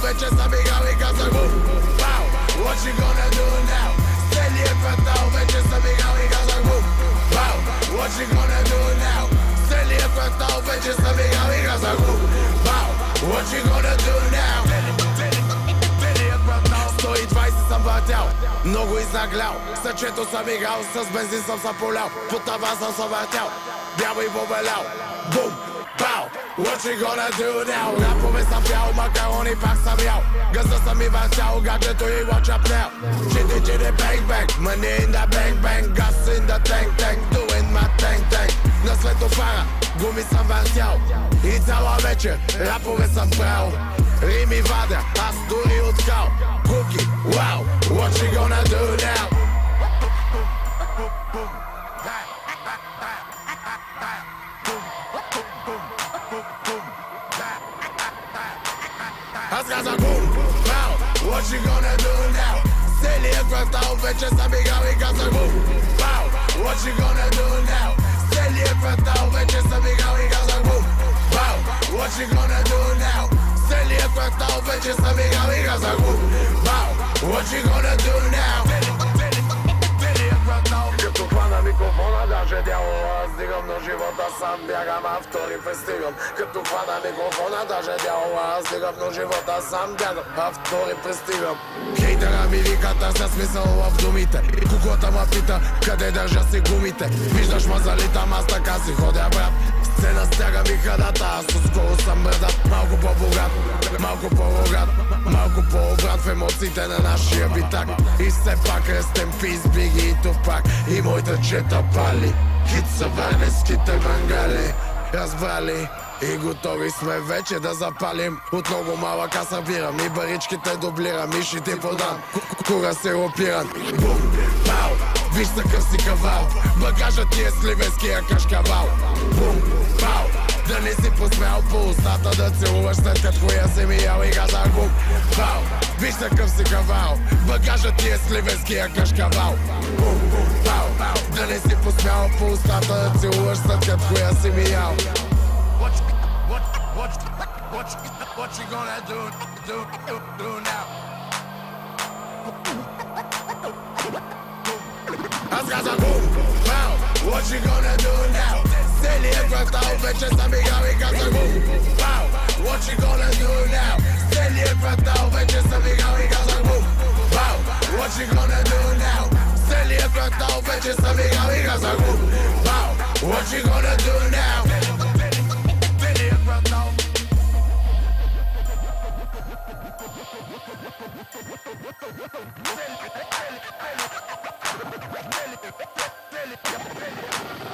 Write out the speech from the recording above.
вече са мигали казах му. Wow, what you gonna do now? Целият квартал вече са мигали казах му. Wow, what you gonna do now? Целият квартал вече са мигали казах му. Wow, what you gonna do now? 120 съм въртял, много изнаглял. Съчето съм играл, с бензин съм се полял. По това съм се въртял, бял и побелял. Бум, бау, what you gonna do now? Рапове съм пял, макарони пак съм ял. Газа съм и въртял, гаджето и WhatsApp. Chitty chitty bang bang, money in the bang bang. Gas in the tank tank, doing my tank tank. На светофара, гуми съм въртял. И цяла вечер, рапове съм правил. Рими вадя, аз дори от кал. Cookie, wow, what you gonna do now? Аз казах бум, wow, what you gonna do now? Целият квартал вече са мигали казах бум, wow, what you gonna do now? Целият квартал вече са мигали казах бум, wow, what you gonna do now? Целият квартал вече са мигали казах бум, wow, what you gonna do now? Целият квартал като хвана микрофона, даже дявола аз дигам, но живота сам бягам, а втори пристигам. Като хвана микрофона, даже дявола аз дигам, но живота сам бягам, а втори пристигам. Хейтера ми вика, търся смисъл в думите. Куклата ма пита, къде държа си гумите. Виждаш ма залитам, аз така си ходя брат. Сцена стяга ми хадата, аз отскоро съм мърдат. Малко по-богат, малко по-богат, малко по-обрат в емоциите на нашия битак. И все пак рестем пис, биги и тупак. И моята чета пали, хит са варненските бангали. Разбрали? И готови сме вече да запалим. От много малък аз събирам и баричките дублирам, и ще ти подам кура сиропиран. Бум, бау, виж такъв си кавал. Багажът ти е сливенския кашкавал. Бум, бау, да не си посмял по устата да целуваш след като хуя си ми ял и казах бум, бау, виж такъв си кавал. Багажът ти е сливенския кашкавал. Бум, бау, да не си посмял по устата да целуваш след като хуя си ми ял. What you gonna do now? Аз казах бум, бау, what you gonna do now? Целият квартал вече са мигали казах бум, бау, what you gonna do now? Целият квартал вече са мигали казах бум, бау, what you gonna do now? Целият квартал вече са мигали казах бум, бау, what you gonna do now? Целият квартал. Really, really, really, really, really, really.